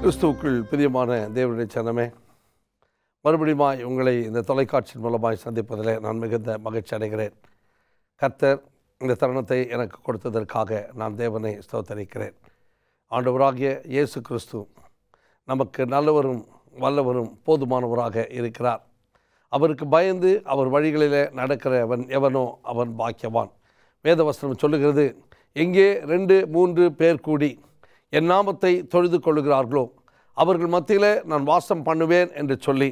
கிறிஸ்துவுக்குள் பிரியமான தேவனுடைய ஜனமே, மறுபடியும் உங்களை இந்த தொலைக்காட்சியின் மூலமாய் சந்திப்பதில் நான் மிகுந்த மகிழ்ச்சி அடைகிறேன். கர்த்தர் இந்த தருணத்தை எனக்கு கொடுத்ததற்காக நான் தேவனை ஸ்தோத்தரிக்கிறேன். ஆண்டவராகிய இயேசு கிறிஸ்து நமக்கு நல்லவரும் வல்லவரும் போதுமானவராக இருக்கிறார். அவருக்கு பயந்து அவர் வழிகளிலே நடக்கிறவன் எவனோ அவன் பாக்கியவான். வேதவசனம் சொல்லுகிறது, எங்கே 2-3 பேர் கூடி என் நாமத்தை தொழுது கொள்ளுகிறார்களோ அவர்கள் மத்தியிலே நான் வாசம் பண்ணுவேன் என்று சொல்லி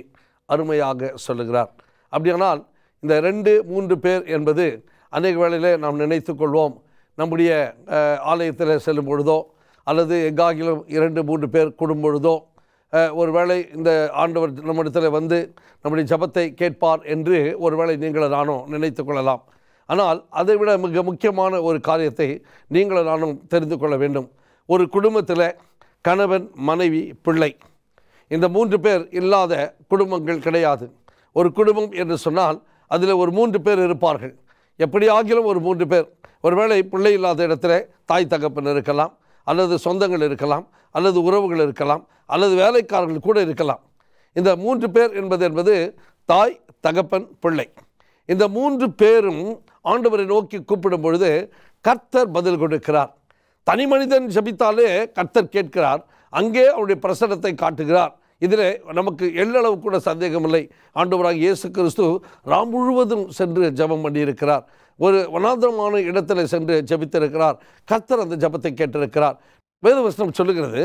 அருமையாக சொல்லுகிறார். அப்படியானால் இந்த 2-3 பேர் என்பது அநேக வேளையிலே நாம் நினைத்து கொள்வோம், நம்முடைய ஆலயத்தில் செல்லும் பொழுதோ அல்லது எங்காகிலும் 2-3 பேர் கூடும் பொழுதோ ஒருவேளை இந்த ஆண்டவர் நம்மிடத்தில் வந்து நம்முடைய ஜபத்தை கேட்பார் என்று ஒருவேளை நீங்களும் நானும் நினைத்து கொள்ளலாம். ஆனால் அதைவிட மிக முக்கியமான ஒரு காரியத்தை நீங்களும் நானும் தெரிந்து கொள்ள வேண்டும். ஒரு குடும்பத்தில் கணவன், மனைவி, பிள்ளை, இந்த 3 பேர் இல்லாத குடும்பங்கள் கிடையாது. ஒரு குடும்பம் என்று சொன்னால் அதில் ஒரு 3 பேர் இருப்பார்கள். எப்படி ஆகிலும் ஒரு 3 பேர். ஒருவேளை பிள்ளை இல்லாத இடத்துல தாய் தகப்பன் இருக்கலாம், அல்லது சொந்தங்கள் இருக்கலாம், அல்லது உறவுகள் இருக்கலாம், அல்லது வேலைக்காரர்கள் கூட இருக்கலாம். இந்த 3 பேர் என்பது தாய், தகப்பன், பிள்ளை. இந்த 3 பேரும் ஆண்டவரை நோக்கி கூப்பிடும் பொழுது கர்த்தர் பதில் கொடுக்கிறார். தனி மனிதன் ஜெபித்தாலே கர்த்தர் கேட்கிறார், அங்கே அவருடைய பிரசன்னத்தை காட்டுகிறார். இதில் நமக்கு எள்ளளவு கூட சந்தேகமில்லை. ஆண்டவராக இயேசு கிறிஸ்து ராம் முழுவதும் சென்று ஜெபம் பண்ணியிருக்கிறார். ஒரு வனாந்தரமான இடத்துல சென்று ஜெபித்திருக்கிறார். கர்த்தர் அந்த ஜெபத்தை கேட்டிருக்கிறார். வேதவசனம் சொல்லுகிறது,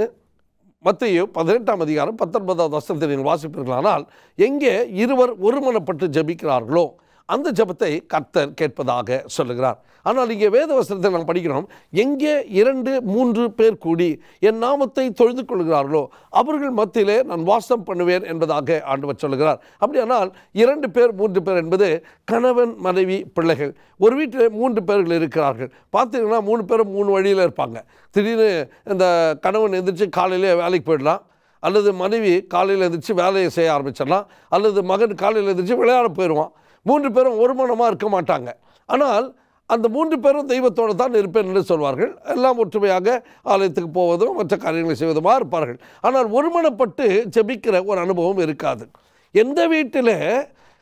மத்தேயு 18ஆம் அதிகாரம் 19வது வசனத்தை நீங்கள் வாசிப்பீர்களானால், எங்கே இருவர் ஒருமனப்பட்டு ஜெபிக்கிறார்களோ அந்த ஜெபத்தை கர்த்தர் கேட்பதாக சொல்லுகிறார். ஆனால் இங்கே வேதவசனத்தை நாம் படிக்கிறோம், எங்கே 2-3 பேர் கூடி என் நாமத்தை தொழுது கொள்கிறார்களோ அவர்கள் மத்தியிலே நான் வாசம் பண்ணுவேன் என்பதாக ஆண்டவர் சொல்லுகிறார். அப்படியானால் 2 பேர் 3 பேர் என்பது கணவன், மனைவி, பிள்ளைகள். ஒரு வீட்டில் 3 பேர்கள் இருக்கிறார்கள். பார்த்தீங்கன்னா 3 பேரும் 3 வழியில் இருப்பாங்க. திடீர்னு இந்த கணவன் எந்திரிச்சு காலையிலே வேலைக்கு போயிடலாம், அல்லது மனைவி காலையில் எந்திரிச்சு வேலையை செய்ய ஆரம்பிச்சிடலாம், அல்லது மகன் காலையில் எந்திரிச்சு விளையாட போயிடுவான். 3 பேரும் ஒருமனமாக இருக்க மாட்டாங்க. ஆனால் அந்த 3 பேரும் தெய்வத்தோடு தான் இருப்பேன் என்று சொல்வார்கள். எல்லாம் ஒற்றுமையாக ஆலயத்துக்கு போவதும் மற்ற காரியங்களை செய்வதுமாக இருப்பார்கள். ஆனால் ஒருமனப்பட்டு ஜெபிக்கிற ஒரு அனுபவம் இருக்காது. எந்த வீட்டில்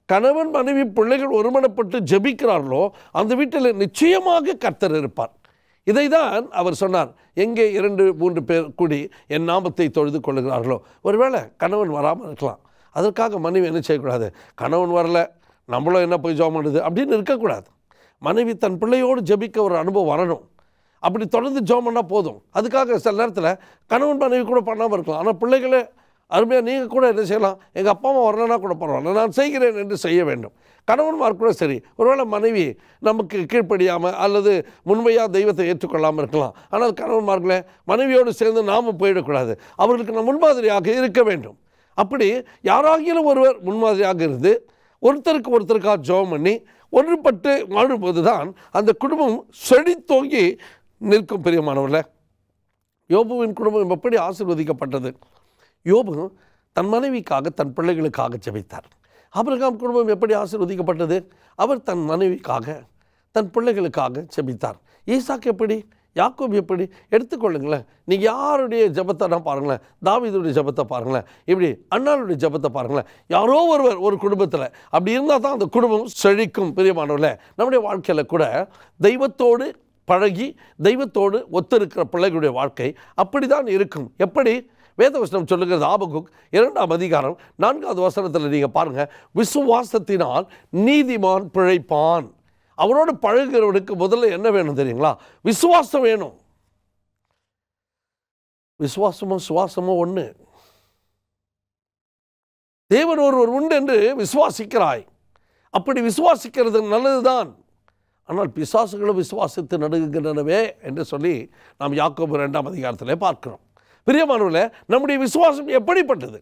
கணவன், மனைவி, பிள்ளைகள் ஒருமனப்பட்டு ஜெபிக்கிறார்களோ அந்த வீட்டில் நிச்சயமாக கர்த்தர் இருப்பார். இதை தான் அவர் சொன்னார், எங்கே 2-3 பேர் கூடி என் நாமத்தை தொழுது கொள்ளுகிறார்களோ. ஒருவேளை கணவன் வராமல் இருக்கலாம். அதற்காக மனைவி என்ன செய்யக்கூடாது, கணவன் வரல நம்மளும் என்ன போய் ஜெபம் பண்ணுது அப்படின்னு இருக்கக்கூடாது. மனைவி தன் பிள்ளையோடு ஜெபிக்க ஒரு அனுபவம் வரணும். அப்படி தொடர்ந்து ஜெபம் பண்ணால் போதும். அதுக்காக சில நேரத்தில் கணவன் மனைவி கூட பண்ணாமல் இருக்கலாம். ஆனால் பிள்ளைகளே அருமையாக நீங்கள் கூட என்ன செய்யலாம், எங்கள் அப்பா அம்மா வரலன்னா கூட பரவாயில்ல, நான் செய்கிறேன் என்று செய்ய வேண்டும். கணவன்மார் கூட சரி, ஒருவேளை மனைவி நமக்கு கீழ்ப்படியாமல் அல்லது முன்மையாக தெய்வத்தை ஏற்றுக்கொள்ளாமல் இருக்கலாம். ஆனால் கணவன்மார்களே, மனைவியோடு சேர்ந்து நாம் போயிடக்கூடாது. அவர்களுக்கு நாம் முன்மாதிரியாக இருக்க வேண்டும். அப்படி யாராகிலும் ஒருவர் முன்மாதிரியாக இருந்து ஒருத்தருக்காக ஜெபம் பண்ணி ஒன்றுபட்டு வாழும்போது தான் அந்த குடும்பம் செழித்தோங்கி நிற்கும். பிரியமானவர்களே, யோபுவின் குடும்பம் எப்படி ஆசீர்வதிக்கப்பட்டது? யோபு தன் மனைவிக்காக, தன் பிள்ளைகளுக்காக ஜெபித்தார். ஆபிரகாம் குடும்பம் எப்படி ஆசீர்வதிக்கப்பட்டது? அவர் தன் மனைவிக்காக, தன் பிள்ளைகளுக்காக ஜெபித்தார். ஈசாக்கு எப்படி, யாக்கோபு எப்படி? எடுத்துக்கொள்ளுங்களேன். நீங்கள் யாருடைய ஜெபத்தை தான் பாருங்களேன், தாவீதுடைய ஜெபத்தை பாருங்களேன், இப்படி அண்ணாளுடைய ஜெபத்தை பாருங்களேன். யாரோ ஒருவர் ஒரு குடும்பத்தில் அப்படி இருந்தால் தான் அந்த குடும்பம் செழிக்கும். பிரியமானவர்களே, நம்முடைய வாழ்க்கையில் கூட தெய்வத்தோடு பழகி தெய்வத்தோடு ஒத்திருக்கிற பிள்ளைகளுடைய வாழ்க்கை அப்படி தான் இருக்கும். எப்படி? வேதவசனம் சொல்லுகிறது, ஆபகுக் 2ஆம் அதிகாரம் 4வது வசனத்தில் நீங்கள் பாருங்கள், விசுவாசத்தினால் நீதிமான் பிழைப்பான். அவரோடு பழகுகிறவனுக்கு முதல்ல என்ன வேணும் தெரியுங்களா? விசுவாசம் வேணும். விசுவாசமும் சுவாசமும் ஒன்று. தேவன் ஒருவர் உண்டு என்று விசுவாசிக்கிறாய். அப்படி விசுவாசிக்கிறது நல்லதுதான். ஆனால் பிசாசுகளும் விசுவாசித்து நடுங்குகின்றனவே என்று சொல்லி நாம் யாக்கோபு 2ஆம் அதிகாரத்திலே பார்க்கிறோம். பிரியமானவர்களே, நம்முடைய விசுவாசம் எப்படிப்பட்டது?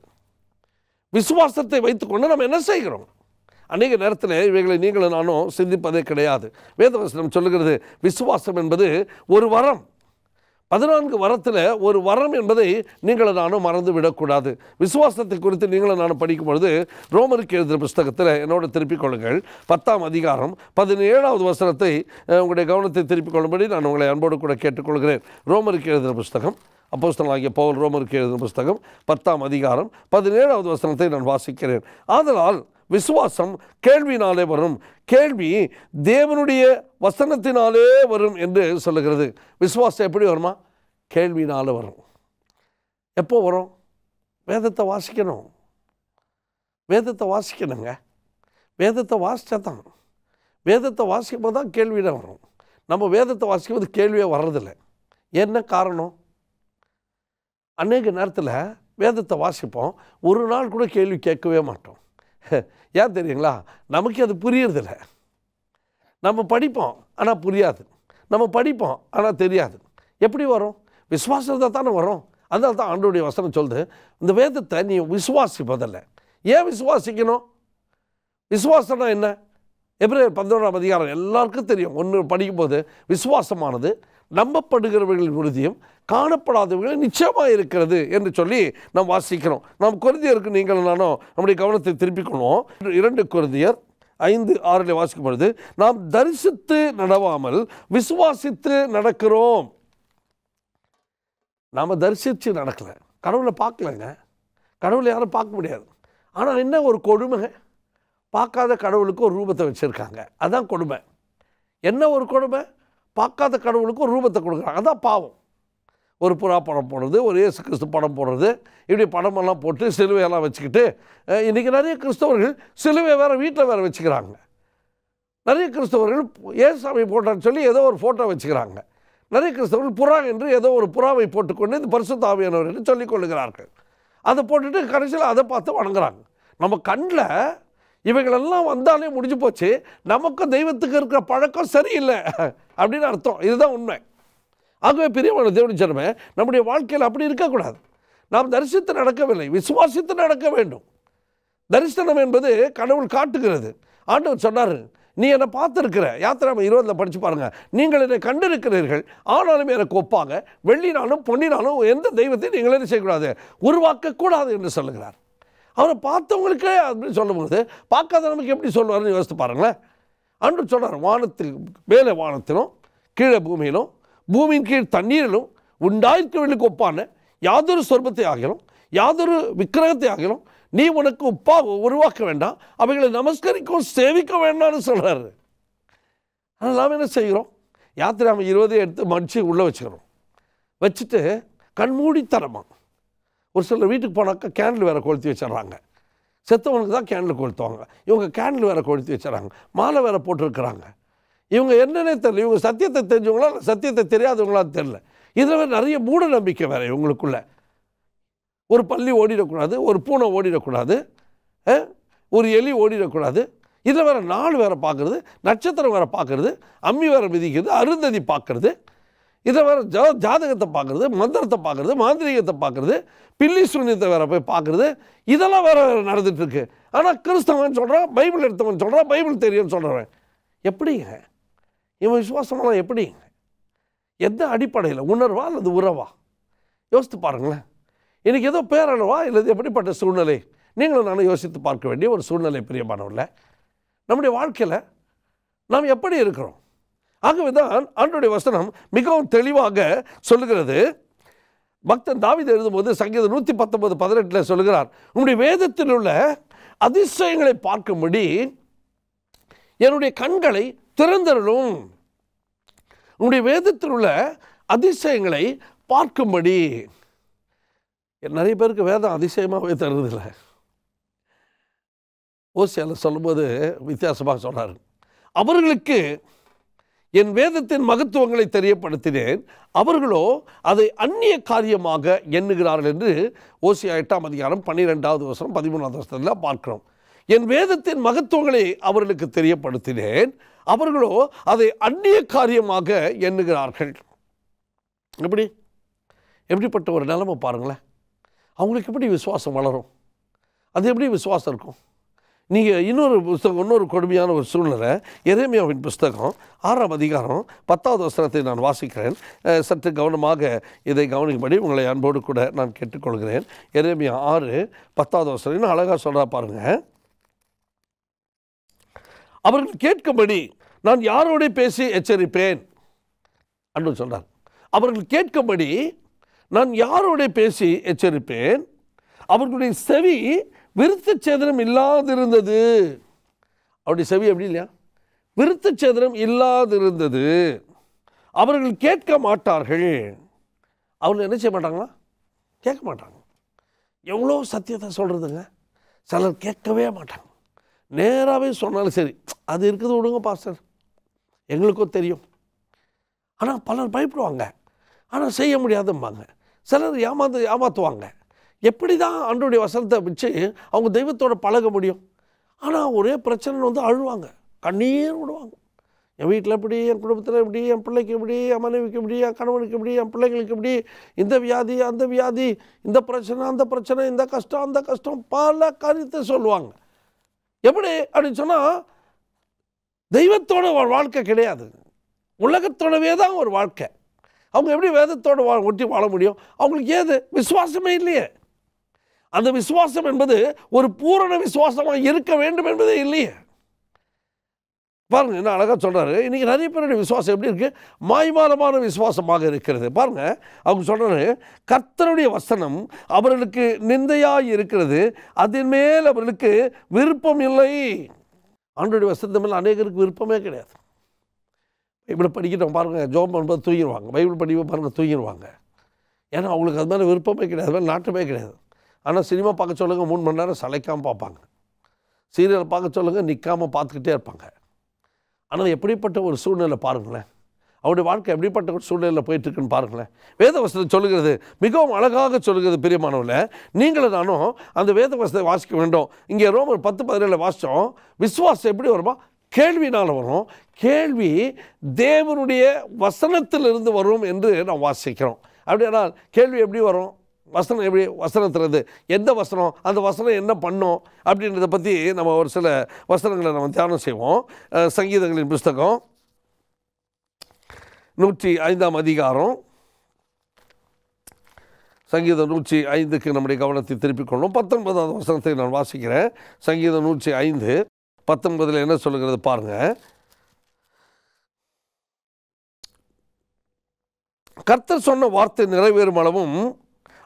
விசுவாசத்தை வைத்துக்கொண்டு நாம் என்ன செய்கிறோம்? அநேக நேரத்தில் இவைகளை நீங்களும் நானும் சிந்திப்பதே கிடையாது. வேதவசனம் சொல்லுகிறது, விசுவாசம் என்பது ஒரு வரம். 14 வரத்தில் ஒரு வரம் என்பதை நீங்களும் நானும் மறந்து விடக்கூடாது. விசுவாசத்தை குறித்து நீங்களும் நானும் படிக்கும் பொழுது ரோமருக்கு எழுதுகிற புஸ்தகத்தில் என்னோட திருப்பிக் கொள்ளுங்கள் 10ஆம் அதிகாரம் 17வது வசனத்தை உங்களுடைய கவனத்தை திருப்பிக் கொள்ளும்படி நான் உங்களை அன்போடு கூட கேட்டுக்கொள்கிறேன். ரோமருக்கு எழுதுகிற புஸ்தகம் அப்போஸ்தலனாகிய பவுல் ரோமருக்கு எழுதின புஸ்தகம் 10ஆம் அதிகாரம் 17வது வசனத்தை நான் வாசிக்கிறேன். ஆதலால் விசுவாசம் கேள்வினாலே வரும், கேள்வி தேவனுடைய வசனத்தினாலே வரும் என்று சொல்லுகிறது. விசுவாசம் எப்படி வருமா? கேள்வினாலே வரும். எப்போ வரும்? வேதத்தை வாசிக்கணும். வேதத்தை வாசிக்கணுங்க. வேதத்தை வாசித்தா தான், வேதத்தை வாசிக்கும் போது தான் கேள்வியிட வரும். நம்ம வேதத்தை வாசிக்கும் போது கேள்வியே வர்றதில்லை. என்ன காரணம்? அநேக நேரத்தில் வேதத்தை வாசிப்போம், ஒரு நாள் கூட கேள்வி கேட்கவே மாட்டோம். ஏன் தெரியுங்களா? நமக்கு அது புரியறதில்லை. நம்ம படிப்போம் ஆனால் புரியாது, நம்ம படிப்போம் ஆனால் தெரியாது. எப்படி வரும்? விசுவாசத்தை தானே வரும். அதனால தான் ஆண்டவருடைய வசனம் சொல்லுது, இந்த வேதத்தை நீ விசுவாசிப்பதில்லை. ஏன் விசுவாசிக்கணும்? விசுவாசம்னா என்ன? எபிரேயர் 11ஆம் அதிகாரம் எல்லாருக்கும் தெரியும். ஒன்று படிக்கும்போது, விசுவாசமானது நம்பப்படுகிறவர்களின் உறுதியும் காணப்படாதவர்கள் நிச்சயமாக இருக்கிறது என்று சொல்லி நாம் வாசிக்கிறோம். நாம் கொரிந்தியருக்கு நீங்கள் நானும் நம்முடைய கவனத்தை திருப்பிக்கணும். 2 கொரிந்தியர் 5:6 வாசிக்கும் பொழுது, நாம் தரிசித்து நடவாமல் விசுவாசித்து நடக்கிறோம். நாம் தரிசித்து நடக்கலை, கடவுளை பார்க்கலைங்க. கடவுளை யாரும் பார்க்க முடியாது. ஆனால் என்ன ஒரு கொடுமை, பார்க்காத கடவுளுக்கு ஒரு ரூபத்தை வச்சுருக்காங்க. அதுதான் கொடுமை. என்ன ஒரு கொடுமை? பார்க்காத கடவுளுக்கு ஒரு ரூபத்தை கொடுக்குறாங்க. அதான் பாவம். ஒரு புறா படம் போடுறது, ஒரு இயேசு கிறிஸ்து படம் போடுறது, இப்படி படமெல்லாம் போட்டு சிலுவையெல்லாம் வச்சுக்கிட்டு, இன்றைக்கி நிறைய கிறிஸ்தவர்கள் சிலுவை வேறு வீட்டில் வேறு வச்சுக்கிறாங்க. நிறைய கிறிஸ்தவர்கள் ஏசாமி போட்டான்னு சொல்லி ஏதோ ஒரு ஃபோட்டோ வச்சுக்கிறாங்க. நிறைய கிறிஸ்தவர்கள் புறா என்று ஏதோ ஒரு புறாவை போட்டுக்கொண்டு இந்த பரிசுத்த ஆவியானவர் என்று சொல்லிக் கொள்ளுகிறார்கள். அதை போட்டுட்டு கடைசியில் அதை பார்த்து வணங்குறாங்க. நம்ம கண்ணில் இவைகளெல்லாம் வந்தாலே முடிஞ்சு போச்சு, நமக்கும் தெய்வத்துக்கு இருக்கிற பழக்கம் சரியில்லை அப்படின்னு அர்த்தம். இதுதான் உண்மை. ஆகவே பிரியமான தேவனுடைய ஜனமே, நம்முடைய வாழ்க்கையில் அப்படி இருக்கக்கூடாது. நாம் தரிசித்து நடக்கவில்லை, விசுவாசித்து நடக்க வேண்டும். தரிசனம் என்பது கடவுள் காட்டுகிறது. ஆண்டவர் சொன்னார், நீ என்னை பார்த்துருக்கிற. யாத்திராம 20 படித்து பாருங்கள். நீங்கள் என்னை கண்டிருக்கிறீர்கள், ஆனாலும் எனக்கு ஒப்பாங்க வெள்ளினாலும் பொன்னினாலும் எந்த தெய்வத்தையும் நீங்கள் என்ன செய்யக்கூடாது, உருவாக்கக்கூடாது என்று சொல்லுகிறார். அவரை பார்த்தவங்களுக்கே அப்படின்னு சொல்லும்போது பார்க்காத நமக்கு எப்படி சொல்லுவார்னு யோசித்து பாருங்களேன். ஆண்டவர் சொன்னார், வானத்தில் மேலே வானத்திலும் கீழே பூமியிலும் பூமியின் கீழ் தண்ணீரிலும் உண்டாயிருக்கிறவர்களுக்கு ஒப்பான யாதொரு சொர்பத்தை ஆகிலும் யாதொரு விக்கிரகத்தை ஆகிலும் நீ உனக்கு உருவாக்க வேண்டாம், அவைகளை நமஸ்கரிக்கும் சேவிக்க வேண்டாம்னு சொல்கிறாரு. ஆனால் நாம் என்ன செய்கிறோம்? யாத்திராம 20 எடுத்து மடித்து உள்ளே வச்சுக்கிறோம். வச்சுட்டு கண்மூடித்தனமாக ஒரு சிலர் வீட்டுக்கு போனாக்கா கேண்டில் வேறு கொளுத்தி வச்சிட்றாங்க. செத்தவனுக்கு தான் கேண்டில் கொளுத்துவாங்க. இவங்க கேண்டில் வேறு கொளுத்தி வச்சிடறாங்க, மாலை வேறு போட்டிருக்கிறாங்க. இவங்க என்னன்னே தெரியல. இவங்க சத்தியத்தை தெரிஞ்சவங்களா இல்லை சத்தியத்தை தெரியாதவங்களான்னு தெரில. இதில் நிறைய மூட நம்பிக்கை வேறு இவங்களுக்குள்ள. ஒரு பள்ளி ஓடிடக்கூடாது, ஒரு பூனை ஓடிடக்கூடாது, ஒரு எலி ஓடிடக்கூடாது. இதில் வேறு நாள் வேறு பார்க்குறது, நட்சத்திரம் வேறு பார்க்குறது, அம்மி வேறு மிதிக்கிறது, அருந்ததி பார்க்குறது, இதில் வேறு ஜாதகத்தை பார்க்குறது, மந்திரத்தை பார்க்குறது, மாந்திரிகத்தை பார்க்குறது, பில்லி சூன்யத்தை வேறு போய் பார்க்குறது, இதெல்லாம் வேறு நடந்துகிட்ருக்கு. ஆனால் கிறிஸ்தவன் சொல்கிறான், பைபிள் எடுத்தவன் சொல்கிறான், பைபிள் தெரியும்னு சொல்கிறவன். எப்படிங்க இவன் விசுவாசமெல்லாம்? எப்படிங்க? எந்த அடிப்படையில்? உணர்வா அல்லது உறவா? யோசித்து பாருங்களேன். இன்றைக்கி ஏதோ பேரளவா இல்லை எப்படிப்பட்ட சூழ்நிலை? நீங்களும் நானும் யோசித்து பார்க்க வேண்டிய ஒரு சூழ்நிலை பிரியமானவர்கள. நம்முடைய வாழ்க்கையில் நாம் எப்படி இருக்கிறோம்? ஆகவே தான் ஆண்டவருடைய வசனம் மிகவும் தெளிவாக சொல்லுகிறது. பக்தன் தாவீது எழுதும்போது சங்கீதம் 119:18 சொல்லுகிறார், உன்னுடைய வேதத்தில் உள்ள அதிசயங்களை பார்க்கும்படி என்னுடைய கண்களை திறந்தருளும். உன்னுடைய வேதத்தில் உள்ள அதிசயங்களை பார்க்கும்படி. நிறைய பேருக்கு வேதம் அதிசயமாகவே தருவதில்லை. ஓசியாவில் சொல்லும்போது வித்தியாசமாக சொல்கிறார், அவர்களுக்கு என் வேதத்தின் மகத்துவங்களை தெரியப்படுத்தினேன், அவர்களோ அதை அந்நிய காரியமாக எண்ணுகிறார்கள் என்று ஓசியா 8ஆம் அதிகாரம் 12வது வசனம் 13வது வசனத்தில் பார்க்கிறோம். என் வேதத்தின் மகத்துவங்களை அவர்களுக்கு தெரியப்படுத்தினேன், அவர்களோ அதை அந்நிய காரியமாக எண்ணுகிறார்கள். எப்படிப்பட்ட ஒரு நிலைமை பாருங்களேன். அவங்களுக்கு எப்படி விசுவாசம் வளரும்? அது எப்படி விசுவாசம் இருக்கும்? நீங்கள் இன்னொரு கொடுமையான ஒரு சூழ்நிலை. எரேமியாவின் புஸ்தகம் 6ஆம் அதிகாரம் 10வது வசனத்தை நான் வாசிக்கிறேன். சற்று கவனமாக இதை கவனிக்கும்படி உங்களை அன்போடு கூட நான் கேட்டுக்கொள்கிறேன். எரேமியா 6:10வது வசனம் அழகாக சொல்கிறா பாருங்கள். அவர்கள் கேட்கும்படி நான் யாரோட பேசி எச்சரிப்பேன் அன்று சொல்கிறார். அவர்கள் கேட்கும்படி நான் யாரோட பேசி எச்சரிப்பேன்? அவர்களுடைய செவி விருத்த சேதனம் இல்லாதிருந்தது. அவருடைய செவி எப்படி இல்லையா? விருத்த சேதனம் இல்லாதிருந்தது. அவர்கள் கேட்க மாட்டார்கள். அவர்கள் என்ன செய்ய மாட்டாங்களா? கேட்க மாட்டாங்க. எவ்வளோ சத்தியத்தை சொல்கிறதுங்க. சிலர் கேட்கவே மாட்டாங்க. நேராகவே சொன்னாலும் சரி, அது இருக்குது விடுங்க பாஸ்டர், எங்களுக்கும் தெரியும். ஆனால் பலர் பயப்படுவாங்க. ஆனால் செய்ய முடியாதும்பாங்க. சிலர் ஏமாற்றுவாங்க. எப்படி தான் ஆண்டவருடைய வசனத்தை வச்சு அவங்க தெய்வத்தோட பழக முடியும்? ஆனால் ஒரே பிரச்சனை வந்து அழுவாங்க, கண்ணீர் விடுவாங்க. என் வீட்டில் எப்படி, என் குடும்பத்தில் எப்படி, என் பிள்ளைக்கு எப்படி, என் மனைவிக்கு எப்படி, என் கணவனுக்கு எப்படி, என் பிள்ளைங்களுக்கு எப்படி, இந்த வியாதி அந்த வியாதி, இந்த பிரச்சனை அந்த பிரச்சனை, இந்த கஷ்டம் அந்த கஷ்டம், பல காரியத்தை சொல்லுவாங்க. எப்படி அப்படின்னு சொன்னால், தெய்வத்தோட ஒரு வாழ்க்கை கிடையாது, உலகத்தோடவே தான் ஒரு வாழ்க்கை. அவங்க எப்படி வேதத்தோடு ஒட்டி வாழ முடியும்? அவங்களுக்கு ஏது விசுவாசமே இல்லையே. அந்த விசுவாசம் என்பது ஒரு பூரண விசுவாசமாக இருக்க வேண்டும் என்பதே இல்லையே. பாருங்க, என்ன அழகாக சொல்கிறாரு. இன்றைக்கி நிறைய பேருடைய விசுவாசம் எப்படி இருக்குது? மாய்மாலமான விசுவாசமாக இருக்கிறது. பாருங்கள், அவங்க சொல்கிறாரு, கர்த்தருடைய வசனம் அவர்களுக்கு நிந்தையாக இருக்கிறது, அதன் மேல் அவர்களுக்கு விருப்பம் இல்லை. ஆண்டவருடைய வசனத்து மேலே அநேகருக்கு விருப்பமே கிடையாது. பைபிளை படிக்கிட்டோம் பாருங்கள், ஜோம் பண்ணும்போது தூங்கிடுவாங்க. பைபிள் படிக்க பாருங்கள், தூங்கிடுவாங்க. ஏன்னா அவங்களுக்கு அது மேலே விருப்பமே கிடையாது, மேலே நாட்டமே கிடையாது. ஆனால் சினிமா பார்க்க சொல்லுங்கள், 3 மணி நேரம் சளைக்காமல் பார்ப்பாங்க. சீரியல் பார்க்க சொல்லுங்கள், நிற்காமல் பார்த்துக்கிட்டே இருப்பாங்க. ஆனால் எப்படிப்பட்ட ஒரு சூழ்நிலை பாருங்களேன். அவருடைய வாழ்க்கை எப்படிப்பட்ட ஒரு சூழ்நிலையில் போயிட்டுருக்குன்னு பாருங்களேன். வேத வசனம் சொல்லுகிறது, மிகவும் அழகாக சொல்லுகிறது. பிரியமானவர்களே, நீங்களும் நானும் அந்த வேத வசனத்தை வாசிக்க வேண்டும். இங்கே ரோமர் 10:17 வாசித்தோம். விசுவாசம் எப்படி வருமா? கேள்வினால் வரும். கேள்வி தேவனுடைய வசனத்திலிருந்து வரும் என்று நாம் வாசிக்கிறோம். அப்படியானால் கேள்வி எப்படி வரும்? வசனம் எப்படி? வசனத்திலிருந்து. எந்த வசனம்? அந்த வசனம் என்ன பண்ணும் அப்படின்றத பற்றி நம்ம ஒரு சில வசனங்களை நம்ம தியானம் செய்வோம். சங்கீதங்களின் புஸ்தகம் 105ஆம் அதிகாரம், சங்கீதம் 105க்கு நம்முடைய கவனத்தை திருப்பிக் கொள்ளும். 19வது வசனத்தை நான் வாசிக்கிறேன். சங்கீதம் 105 19 என்ன சொல்லுகிறது பாருங்க. கர்த்தர் சொன்ன வார்த்தை நிறைவேறும் அளவும்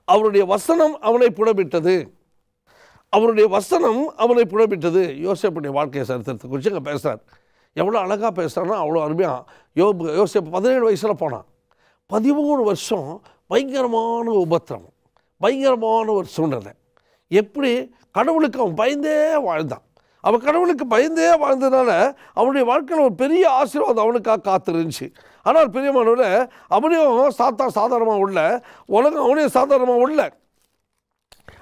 அவருடைய வசனம் அவனை புடமிட்டது. அவருடைய வசனம் அவனை புடமிட்டது. யோசேப்புடைய வாழ்க்கையை சரித்திரத்தை குறித்து அங்கே பேசுகிறார். எவ்வளோ அழகாக பேசுகிறான்னா அவ்வளோ அருமையாக. யோசேப்பு 17 வயசில் போனான். 13 வருஷம் பயங்கரமான உபத்திரம், பயங்கரமான ஒரு சூழ்நிலை. எப்படி கடவுளுக்கு அவன் பயந்தே வாழ்ந்தான். அவன் கடவுளுக்கு பயந்தே வாழ்ந்ததுனால அவனுடைய வாழ்க்கையில் ஒரு பெரிய ஆசீர்வாதம் அவனுக்காக காத்திருந்துச்சு. ஆனால் பிரியமானவர்களே, அவனையும் சாதாரணமாக உள்ள உலகம் அவனையும் சாதாரணமாக உள்ள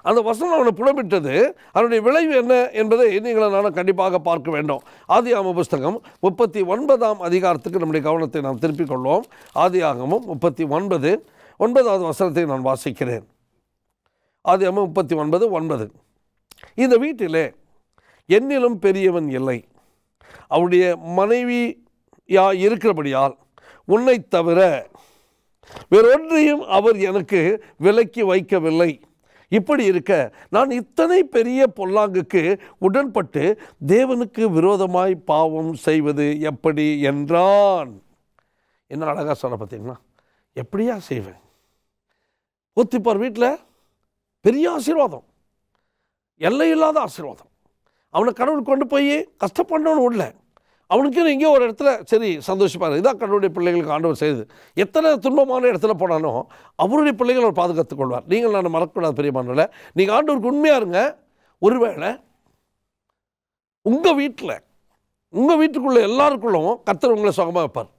அந்த வசனம் அவனை புடமிட்டது. அதனுடைய விளைவு என்ன என்பதை நீங்களும் நானும் கண்டிப்பாக பார்க்க வேண்டும். ஆதியாகம புஸ்தகம் 39ஆம் அதிகாரத்துக்கு நம்முடைய கவனத்தை நாம் திருப்பிக் கொள்வோம். ஆதியாகமம் 39:9வது வசனத்தை நான் வாசிக்கிறேன். ஆதியாகமம் 39:9. இந்த வீட்டிலே என்னிலும் பெரியவன் இல்லை, அவருடைய மனைவியா இருக்கிறபடியால் உன்னை தவிர வேறொன்றையும் அவர் எனக்கு விலக்கி வைக்கவில்லை. இப்படி இருக்க நான் இத்தனை பெரிய பொல்லாங்குக்கு உடன்பட்டு தேவனுக்கு விரோதமாய் பாவம் செய்வது எப்படி என்றான். என்ன அழகாக சொன்ன பார்த்தீங்களா? எப்படியா செய்வேன்? போத்திபார் வீட்டில் பெரிய ஆசீர்வாதம், எல்லையில்லாத ஆசீர்வாதம். அவனை கடவுள் கொண்டு போய் கஷ்டப்படணும்னு விடல. அவனுக்கு எங்கேயோ ஒரு இடத்துல சரி சந்தோஷப்பாரு. இதான் கடவுளுடைய பிள்ளைகளுக்கு ஆண்டவர் செய்யுது. எத்தனை துன்பமான இடத்துல போனாலும் அவருடைய பிள்ளைகள் அவர் பாதுகாத்துக் கொள்வார். நீங்கள் நான் மறக்கக்கூடாது பெரியமானவர்களே. நீங்கள் ஆண்டவருக்கு உண்மையாக இருங்க. ஒருவேளை உங்கள் வீட்டுக்குள்ளே எல்லாருக்குள்ளும் கர்த்தர் உங்களை சுகமாக வைப்பார்.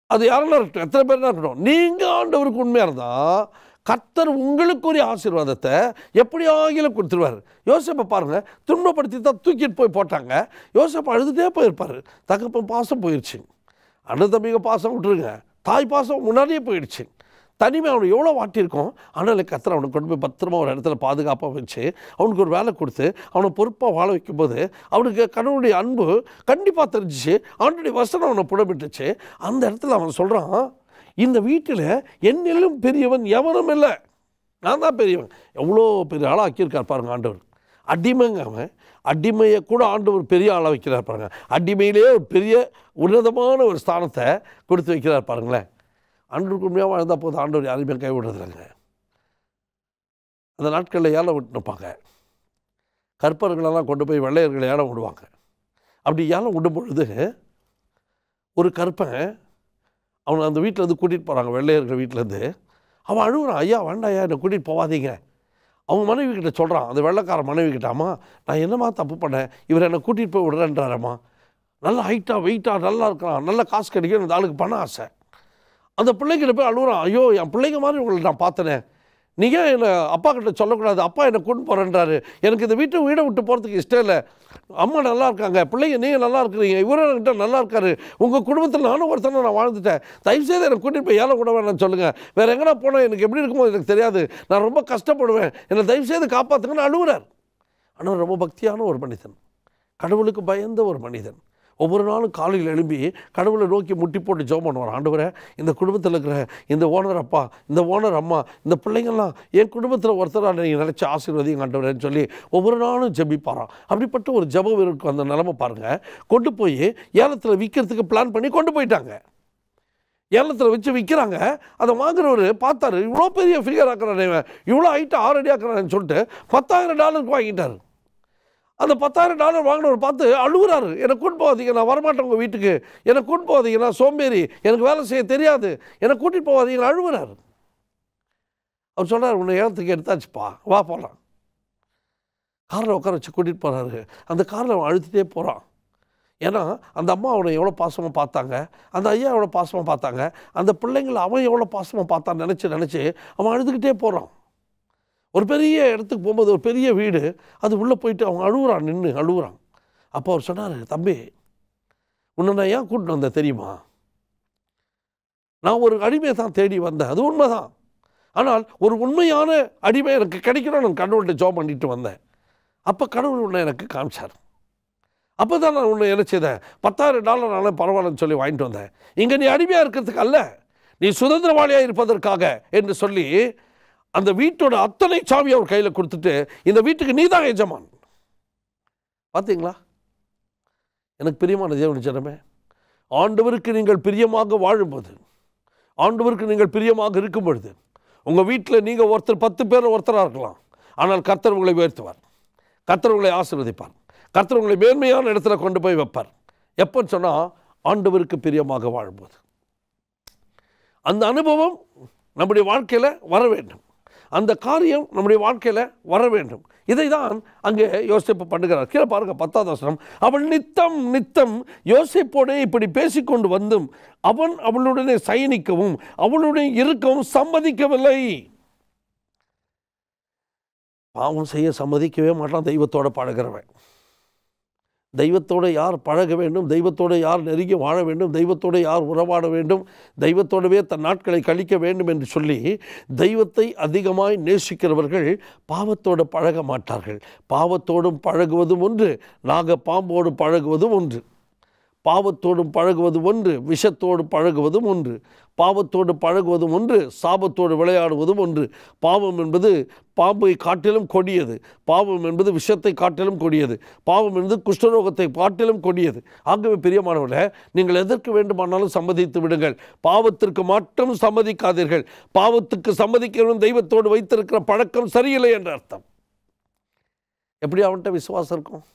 அது யாரெல்லாம் இருக்கட்டும், எத்தனை பேர் தான் இருக்கட்டும், நீங்கள் ஆண்டவருக்கு உண்மையாக இருந்தால் கர்த்தர் உங்களுக்குரிய ஆசீர்வாதத்தை எப்படி ஆகிலும் கொடுத்துருவார். யோசேப்பை பாருங்கள், துன்பப்படுத்தி தான் தூக்கிட்டு போய் போட்டாங்க. யோசேப்பு அழுதுகிட்டே போயிருப்பார். தகப்பன் பாசம் போயிடுச்சு. அண்ணன் தம்பிங்க பாசம் விட்டுருங்க, தாய் பாசம் முன்னாடியே போயிடுச்சு. தனிமை அவனுக்கு எவ்வளோ வாட்டியிருக்கும். ஆனால் கர்த்தர் அவனுக்கு கொண்டு போய் பத்திரமா ஒரு இடத்துல பாதுகாப்பாக வச்சு அவனுக்கு ஒரு வேலை கொடுத்து அவனை பொறுப்பாக வாழ வைக்கும்போது அவனுக்கு கடவுளுடைய அன்பு கண்டிப்பாக தெரிஞ்சிச்சு. அவனுடைய வசனம் அவனை புடமிட்டுச்சு. அந்த இடத்துல அவன் சொல்கிறான், இந்த வீட்டில் என்னிலும் பெரியவன் எவனும் இல்லை, நான் தான் பெரியவன். எவ்வளோ பெரிய ஆளாக ஆக்கியிருக்கார் பாருங்கள் ஆண்டவர். அடிமைங்க அவன். அடிமையை கூட ஆண்டவர் பெரிய ஆளாக வைக்கிறார் பாருங்கள். அடிமையிலே ஒரு பெரிய உன்னதமான ஒரு ஸ்தானத்தை கொடுத்து வைக்கிறார் பாருங்களேன். ஆண்டவருக்கு உண்மையாக வாழ்ந்தால் போது, ஆண்டவர் யாரையுமே கைவிடுறதில்லைங்க. அந்த நாட்களில் ஏலம் விட்டுப்பாங்க. கற்பர்களெல்லாம் கொண்டு போய் வெள்ளையர்களை ஏலம் விடுவாங்க. அப்படி ஏலம் விடும் பொழுது ஒரு கற்பன் அவனை அந்த வீட்டிலேருந்து கூட்டிகிட்டு போகிறாங்க, வெள்ளையர்கள் வீட்டிலேருந்து. அவன் அழுகுறான், ஐயா வேண்டாம் ஐயா, என்னை கூட்டிகிட்டு போகாதீங்க. அவங்க மனைவி கிட்ட சொல்கிறான், அந்த வெள்ளைக்கார மனைவி கிட்ட, அம்மா நான் என்னம்மா தப்பு பண்ணேன், இவர் என்னை கூட்டிகிட்டு போய் விடுறேன்றாரம்மா. நல்லா ஹைட்டாக வெயிட்டாக நல்லா இருக்கிறான், நல்ல காசு கிடைக்கும், அந்த ஆளுக்கு பண ஆசை. அந்த பிள்ளைகிட்ட போய் அழுகுறான், ஐயோ என் பிள்ளைங்க மாதிரி உங்களை நான் பார்த்தனே, நீங்கள் என்னை அப்பா கிட்ட சொல்லக்கூடாது, அப்பா என்னை கூட்டு போகிறேன்றாரு, எனக்கு இந்த வீடை விட்டு போகிறதுக்கு இஷ்டம் இல்லை. அம்மா நல்லா இருக்காங்க, பிள்ளைங்க நீங்கள் நல்லா இருக்கிறீங்க, இவர்கிட்ட நல்லா இருக்காரு, உங்கள் குடும்பத்தில் நானும் ஒருத்தனை நான் வாழ்ந்துட்டேன், தயவுசெய்து என்னை கூட்டிகிட்டு போய் ஏலம் கூட வேணாம்னு சொல்லுங்கள், வேறு எங்கன்னா போனால் எனக்கு எப்படி இருக்குமோ எனக்கு தெரியாது, நான் ரொம்ப கஷ்டப்படுவேன், என்னை தயவுசெய்து காப்பாற்றுங்கன்னு அழுகுறார். ஆனால் ரொம்ப பக்தியான ஒரு மனிதன், கடவுளுக்கு பயந்த ஒரு மனிதன். ஒவ்வொரு நாளும் காலையில் எழும்பி கடவுளை நோக்கி முட்டி போட்டு ஜெபம் பண்ணுவார். ஆண்டவரே, இந்த குடும்பத்தில் இருக்கிற இந்த ஓனர் அப்பா, இந்த ஓனர் அம்மா, இந்த பிள்ளைங்கள்லாம் என் குடும்பத்தில் ஒருத்தராக நீங்கள் நினச்சி ஆசீர்வதிங்க ஆண்டவரேன்னு சொல்லி ஒவ்வொரு நாளும் ஜெபிப்பாராம். அப்படிப்பட்ட ஒரு ஜெப வீரருக்கு அந்த நிலைமை பாருங்கள். கொண்டு போய் ஏலத்தில் விற்கிறதுக்கு பிளான் பண்ணி கொண்டு போயிட்டாங்க. ஏலத்தில் வச்சு விற்கிறாங்க. அதை வாங்குறவர் பார்த்தாரு, இவ்வளோ பெரிய ஃபிகர் ஆக்குறாரு, இவ்வளோ ஹைட்டாக 6 அடி ஆக்குறாருன்னு சொல்லிட்டு $10,000 வாங்கிட்டார். அந்த $10,000 வாங்கினவர் பார்த்து அழுகுறாரு, என்னை கூட்டு போகாதீங்க, நான் வரமாட்டேன் உங்கள் வீட்டுக்கு, என்னை கூட்டு போகாதீங்க, நான் சோம்பேறி, எனக்கு வேலை செய்ய தெரியாது, என்னை கூட்டிகிட்டு போகாதீங்க அழுகுறாரு. அவர் சொன்னார், உன்னை ஏலத்துக்கு எடுத்தாச்சுப்பா, வா போகலாம். காரில் உட்கார வச்சு கூட்டிகிட்டு போகிறாரு. அந்த காரில் அவன் அழுத்திட்டே போகிறான். ஏன்னா அந்த அம்மா அவனை எவ்வளோ பாசமாக பார்த்தாங்க, அந்த ஐயா எவ்வளோ பாசமாக பார்த்தாங்க, அந்த பிள்ளைங்களை அவன் எவ்வளோ பாசமாக பார்த்தான்னு நினச்சி அவன் அழுதுகிட்டே போகிறான். ஒரு பெரிய இடத்துக்கு போகும்போது ஒரு பெரிய வீடு, அது உள்ளே போயிட்டு அவன் அழுகுறான், நின்று அழுகுறான். அப்போ அவர் சொன்னார், தம்பி உன்னை நான் ஏன் கூட்டிட்டு வந்தேன் தெரியுமா, நான் ஒரு அடிமையை தான் தேடி வந்தேன், அது உண்மை தான், ஆனால் ஒரு உண்மையான அடிமை எனக்கு கிடைக்கணும், நான் கடவுள்கிட்ட ஜெபம் பண்ணிட்டு வந்தேன். அப்போ கடவுள் உன்னை எனக்கு காமிச்சார். அப்போ தான் நான் உன்னை என்ன செய்தேன், $10,000 நானே பரவாயில்லன்னு சொல்லி வாங்கிட்டு வந்தேன். இங்கே நீ அடிமையாக இருக்கிறதுக்கு அல்ல, நீ சுதந்திரவாளியாக இருப்பதற்காக என்று சொல்லி அந்த வீட்டோட அத்தனை சாவி அவர் கையில் கொடுத்துட்டு, இந்த வீட்டுக்கு நீ தான் எஜமான். பார்த்தீங்களா? எனக்கு பிரியமான தேவனுடைய ஜனமே, ஆண்டவருக்கு நீங்கள் பிரியமாக வாழும்போது, ஆண்டவருக்கு நீங்கள் பிரியமாக இருக்கும் பொழுது, உங்கள் வீட்டில் நீங்கள் ஒருத்தர் 10 பேர் ஒருத்தராக இருக்கலாம், ஆனால் கர்த்தர் உங்களை உயர்த்துவார், கர்த்தர் உங்களை ஆசீர்வதிப்பார், கர்த்தர் உங்களை மேன்மையான இடத்துல கொண்டு போய் வைப்பார். எப்போன்னு சொன்னால் ஆண்டவருக்கு பிரியமாக வாழும்போது. அந்த அனுபவம் நம்முடைய வாழ்க்கையில் வர வேண்டும், அந்த காரியம் நம்முடைய வாழ்க்கையில் வர வேண்டும். இதை தான் அங்கே யோசேப்பு பண்ணுகிறார். கீழே பாருங்கள் 10வது வசனம். அவள் நித்தம் யோசேப்போடே இப்படி பேசிக்கொண்டு வந்தும் அவன் அவளுடனே சயனிக்கவும் அவளுடைய இருக்கவும் சம்மதிக்கவில்லை. பாவம் செய்ய சம்மதிக்கவே மாட்டான் தெய்வத்தோடு பழகிறவன். தெய்வத்தோடு யார் பழக வேண்டும், தெய்வத்தோடு யார் நெருங்கி வாழ வேண்டும், தெய்வத்தோடு யார் உறவாட வேண்டும், தெய்வத்தோடவே தன் நாட்களை கழிக்க வேண்டும் என்று சொல்லி தெய்வத்தை அதிகமாய் நேசிக்கிறவர்கள் பாவத்தோடு பழக மாட்டார்கள். பாவத்தோடும் பழகுவதும் ஒன்று, நாகப்பாம்போடு பழகுவதும் ஒன்று. பாவத்தோடும் பழகுவது ஒன்று, விஷத்தோடு பழகுவதும் ஒன்று. பாவத்தோடு பழகுவதும் ஒன்று, சாபத்தோடு விளையாடுவதும் ஒன்று. பாவம் என்பது பாம்பை காட்டிலும் கொடியது, பாவம் என்பது விஷத்தை காட்டிலும் கொடியது, பாவம் என்பது குஷ்டரோகத்தை காட்டிலும் கொடியது. ஆகவே பிரியமானவர்களே, நீங்கள் எதற்கு வேண்டுமானாலும் சம்மதித்து விடுங்கள், பாவத்திற்கு மட்டும் சம்மதிக்காதீர்கள். பாவத்துக்கு சம்மதிக்கிறவன் தெய்வத்தோடு வைத்திருக்கிற பழக்கம் சரியில்லை என்ற அர்த்தம். எப்படி அவன்கிட்ட விசுவாசம் இருக்கும்?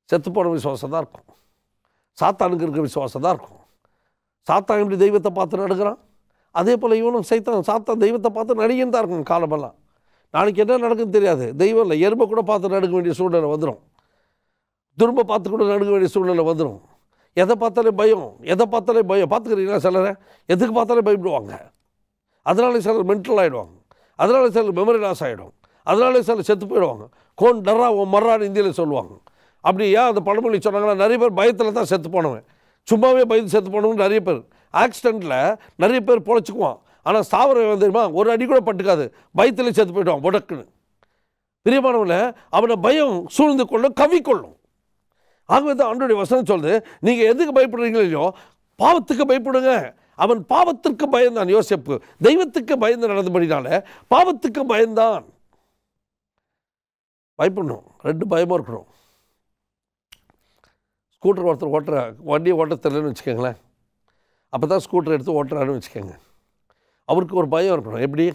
செத்துப்போன விசுவாசம் தான் இருக்கும். சாத்தானுக்கு இருக்கிற விசுவாசம் தான் இருக்கும். சாத்தான் எப்படி தெய்வத்தை பார்த்து நடுகிறான், அதே போல் இவனும் சாத்தான் தெய்வத்தை பார்த்து நடிகன்னு தான் இருக்கும் காலமெல்லாம். நாளைக்கு என்ன நடக்குன்னு தெரியாது. தெய்வம் இல்லை, எறும்பை கூட பார்த்து நடுக்க வேண்டிய சூழ்நிலை வந்துடும், துரும்பை பார்த்து கூட நடுக்க வேண்டிய சூழ்நிலை வந்துடும். எதை பார்த்தாலே பயம், பார்த்துக்கிறீங்களா? சிலரை எதுக்கு பார்த்தாலே பயப்படுவாங்க. அதனால சிலர் மென்டல் ஆகிடுவாங்க, அதனால சிலர் மெமரி லாஸ் ஆகிடும், அதனால சிலர் செத்து போயிடுவாங்க. கோன் டர்ரா ஓ மர்ரான்னு இந்தியில் சொல்லுவாங்க. அப்படி ஏன் அந்த பழமொழி சொன்னாங்கன்னா, நிறைய பேர் பயத்தில் தான் செத்து போனவன், சும்மாவே பயந்து செத்து போனவங்க நிறைய பேர். ஆக்சிடெண்ட்டில் நிறைய பேர் பொழைச்சிக்குவான், ஆனால் சாவரம் தெரியுமா, ஒரு அடி கூட பட்டுக்காது, பயத்தில் செத்து போய்டுவான் உடக்குன்னு. பிரியமானவங்கள, அவனை பயம் சூழ்ந்து கொள்ளும், கவிக்கொள்ளும். ஆகவே தான் ஆண்டவருடைய வசனம் சொல்லுது, நீங்கள் எதுக்கு பயப்படுறீங்களோ இல்லையோ பாவத்துக்கு பயப்படுங்க. அவன் பாவத்திற்கு பயந்தான். யோசேப்பு தெய்வத்துக்கு பயந்து நடந்தபடினால பாவத்துக்கு பயந்தான். பயப்படணும், 2 பயமும் இருக்கணும். ஸ்கூட்டர் ஒருத்தர் வண்டியை ஓட்ட தெரியலன்னு வச்சுக்கோங்களேன், அப்போ தான் ஸ்கூட்டர் எடுத்து ஓட்டுறாருன்னு வச்சுக்கோங்க. அவருக்கு ஒரு பயம் இருக்கணும். எப்படி?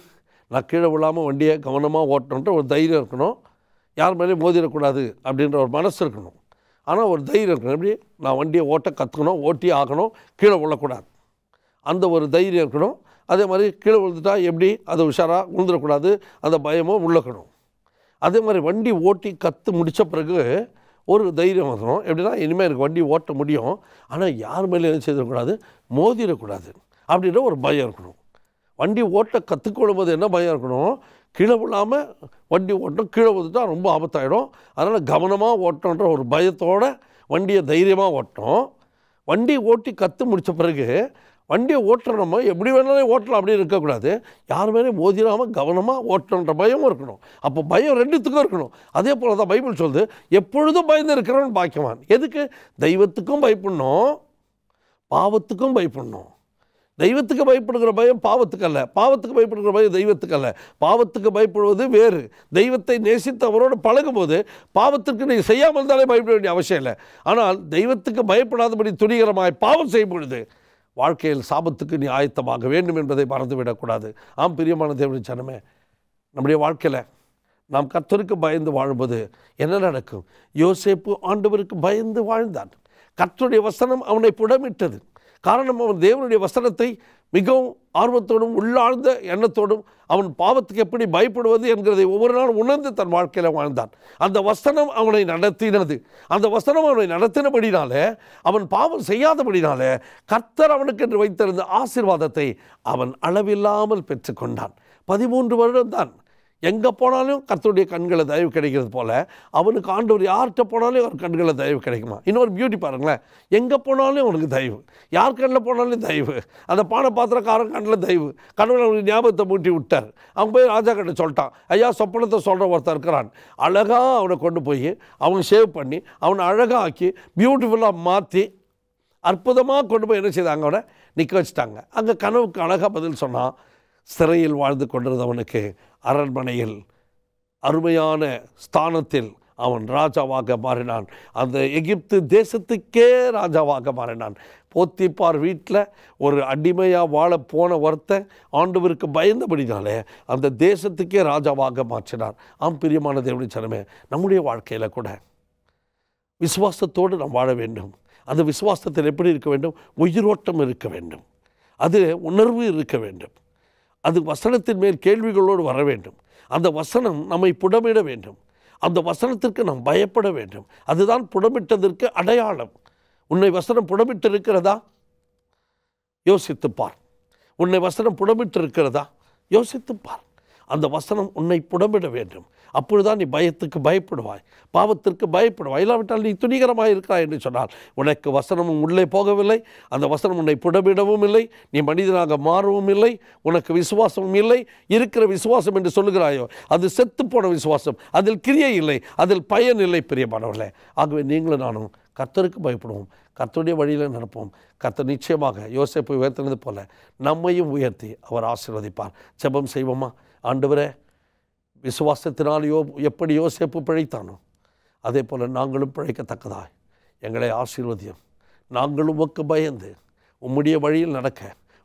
நான் கீழே விழாமல் வண்டியை கவனமாக ஓட்டணுன்ற ஒரு தைரியம் இருக்கணும். யார் மேலேயும் மோதிடக்கூடாது அப்படின்ற ஒரு மனசு இருக்கணும். ஆனால் ஒரு தைரியம் இருக்கணும். எப்படி? நான் வண்டியை ஓட்ட கற்றுக்கணும், ஓட்டி ஆகணும், கீழே விழக்கூடாது, அந்த ஒரு தைரியம் இருக்கணும். அதே மாதிரி கீழே விழுந்துட்டா எப்படி அதை உஷாராக விழுந்துடக்கூடாது, அந்த பயமும் உள்ளக்கணும். அதே மாதிரி வண்டி ஓட்டி கற்று முடித்த பிறகு ஒரு தைரியம் வரணும். எப்படின்னா, இனிமேல் எனக்கு வண்டி ஓட்ட முடியும், ஆனால் யார் மேலே எதுவும் செய்திடக்கூடாது, மோதிடக்கூடாது அப்படின்ற ஒரு பயம் இருக்கணும். வண்டி ஓட்ட கற்றுக்கொள்ளும் போது என்ன பயம் இருக்கணும்? கீழே விழாமல் வண்டி ஓட்டணும், கீழே விழுந்துட்டா ரொம்ப ஆபத்தாயிடும், அதனால் கவனமாக ஓட்டணுன்ற ஒரு பயத்தோடு வண்டியை தைரியமாக ஓட்டணும். வண்டி ஓட்டி கற்று முடித்த பிறகு வண்டியை ஓட்டுறோமோ எப்படி வேணாலும் ஓட்டலாம் அப்படின்னு இருக்கக்கூடாது, யார் மேலேயும் மோதிடாமல் கவனமாக ஓட்டணுன்ற பயமும் இருக்கணும். அப்போ பயம் ரெண்டுத்துக்கும் இருக்கணும். அதே போல் தான் பைபிள் சொல்லுது, எப்பொழுதும் பயந்து இருக்கிறவன் பாக்கியவான். எதுக்கு? தெய்வத்துக்கும் பயப்படணும், பாவத்துக்கும் பயப்படணும். தெய்வத்துக்கு பயப்படுகிற பயம் பாவத்துக்கு அல்ல, பாவத்துக்கு பயப்படுகிற பயம் தெய்வத்துக்கு அல்ல. பாவத்துக்கு பயப்படுவது வேறு. தெய்வத்தை நேசித்து அவரோடு பழகும் போது பாவத்திற்கு நீ செய்யாமல் இருந்தாலே பயப்பட வேண்டிய அவசியம் இல்லை. ஆனால் தெய்வத்துக்கு பயப்படாதபடி துணிகரமாய் பாவம் செய்யும் பொழுது வாழ்க்கையில் சாபத்துக்கு நீ ஆயத்தமாக வேண்டும் என்பதை மறந்துவிடக்கூடாது. ஆம் பிரியமான தேவனுடைய ஜனமே, நம்முடைய வாழ்க்கையில் நாம் கர்த்தருக்கு பயந்து வாழும்போது என்ன நடக்கும்? யோசேப்பு ஆண்டவருக்கு பயந்து வாழ்ந்தான். கர்த்தருடைய வசனம் அவனை புடமிட்டது. காரணம், அவன் தேவனுடைய வசனத்தை மிகவும் ஆர்வத்தோடும் உள்ளாழ்ந்த எண்ணத்தோடும் அவன் பாவத்துக்கு எப்படி பயப்படுவது என்கிறதை ஒவ்வொரு நாளும் உணர்ந்து தன் வாழ்க்கையில் வாழ்ந்தான். அந்த வசனம் அவனை நடத்தினது. அந்த வசனம் அவனை நடத்தினபடினாலே, அவன் பாவம் செய்யாதபடினாலே கர்த்தர் அவனுக்கு என்று வைத்திருந்த ஆசீர்வாதத்தை அவன் அளவில்லாமல் பெற்றுக்கொண்டான். 13 வருடம் தான். எங்கே போனாலும் கர்த்தருடைய கண்களை தயவு கிடைக்கிறது போல் அவனுக்கு ஆண்டவர் யார்கிட்ட போனாலும் அவர் கண்களை தயவு கிடைக்குமா? இன்னொரு பியூட்டி பாருங்களேன், எங்கே போனாலும் அவனுக்கு தயவு, யார் கண்ணில் போனாலும் தயவு. அந்த பானை பாத்திரக்காரன் கண்ணில் தயவு. கடவுள் அவனுக்கு ஞாபகத்தை மூட்டி விட்டார். அவன் போய் ராஜா கிட்ட சொல்லிட்டான், ஐயா சொப்பனத்தை சொல்கிற ஒருத்தர் இருக்கிறான், அழகாக அவனை கொண்டு போய் அவனை சேவ் பண்ணி அவனை அழகாக ஆக்கி பியூட்டிஃபுல்லாக மாற்றி அற்புதமாக கொண்டு போய் என்ன செய்தாங்க, அவனை நிற்க வச்சுட்டாங்க. அங்கே கனவுக்கு அழகாக பதில் சொன்னான். சிறையில் வாழ்ந்து கொண்டிருந்தவனுக்கு அரண்மனையில் அருமையான ஸ்தானத்தில் அவன் ராஜாவாக மாறினான். அந்த எகிப்து தேசத்துக்கே ராஜாவாக மாறினான். போத்திப்பார் வீட்டில் ஒரு அடிமையாக வாழ போன ஒருத்தன் ஆண்டவருக்கு பயந்தபடினாலே அந்த தேசத்துக்கே ராஜாவாக மாற்றினார். ஆம் பிரியமான தேவனுடைய ஜனமே, நம்முடைய வாழ்க்கையில் கூட விசுவாசத்தோடு நாம் வாழ வேண்டும். அந்த விசுவாசத்தில் எப்படி இருக்க வேண்டும்? உயிரோட்டம் இருக்க வேண்டும், அது உணர்வு இருக்க வேண்டும், அது வசனத்தின் மேல் கேள்விகளோடு வர வேண்டும். அந்த வசனம் நம்மை புடமிட வேண்டும், அந்த வசனத்திற்கு நாம் பயப்பட வேண்டும். அதுதான் புடமிட்டதற்கு அடையாளம். உன்னை வசனம் புடமிட்டிருக்கிறதா? யோசித்துப்பார். உன்னை வசனம் புடமிட்டிருக்கிறதா? யோசித்துப்பார். அந்த வசனம் உன்னை புடமிட வேண்டும். அப்பொழுதுதான் நீ பயத்துக்கு பயப்படுவாய், பாவத்திற்கு பயப்படுவாய். இல்லாவிட்டால் நீ துணிகரமாக இருக்கிறாய் என்று சொன்னால் உனக்கு வசனமும் உள்ளே போகவில்லை, அந்த வசனம் உன்னை புடமிடவும் இல்லை, நீ மனிதனாக மாறவும் இல்லை, உனக்கு விசுவாசமும் இல்லை. இருக்கிற விசுவாசம் என்று சொல்லுகிறாயோ அது செத்துப்போன விசுவாசம், அதில் கிரியை இல்லை, அதில் பயன் இல்லை. பிரியமானவர்களே, ஆகவே நீங்களும் நானும் கர்த்தருக்கு பயப்படுவோம், கர்த்தருடைய வழியில் நடப்போம். கர்த்தர் நிச்சயமாக யோசேப்பை உயர்த்தினது போல நம்மையும் உயர்த்தி அவர் ஆசீர்வதிப்பார். ஜெபம் செய்வோமா? ஆண்டவரே, விசுவாசத்தினால் எப்படி யோசேப்பு பிழைத்தானோ அதே போல் நாங்களும் பிழைக்கத்தக்கதாய் எங்களை ஆசீர்வதியும். நாங்களும் உமக்கு பயந்து உம்முடைய வழியில் நடக்க,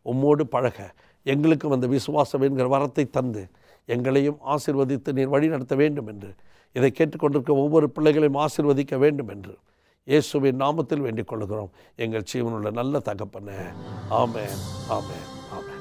உம்மோடு பழக எங்களுக்கு அந்த விசுவாசம் என்கிற வரத்தை தந்து எங்களையும் ஆசீர்வதித்து நீர் வழி நடத்த வேண்டும் என்று, இதை கேட்டுக்கொண்டிருக்க ஒவ்வொரு பிள்ளைகளையும் ஆசீர்வதிக்க வேண்டும் என்று இயேசுவின் நாமத்தில் வேண்டிக் கொள்கிறோம். எங்கள் ஜீவனுள்ள நல்ல தகப்பனே. ஆமென், ஆமென், ஆமென்.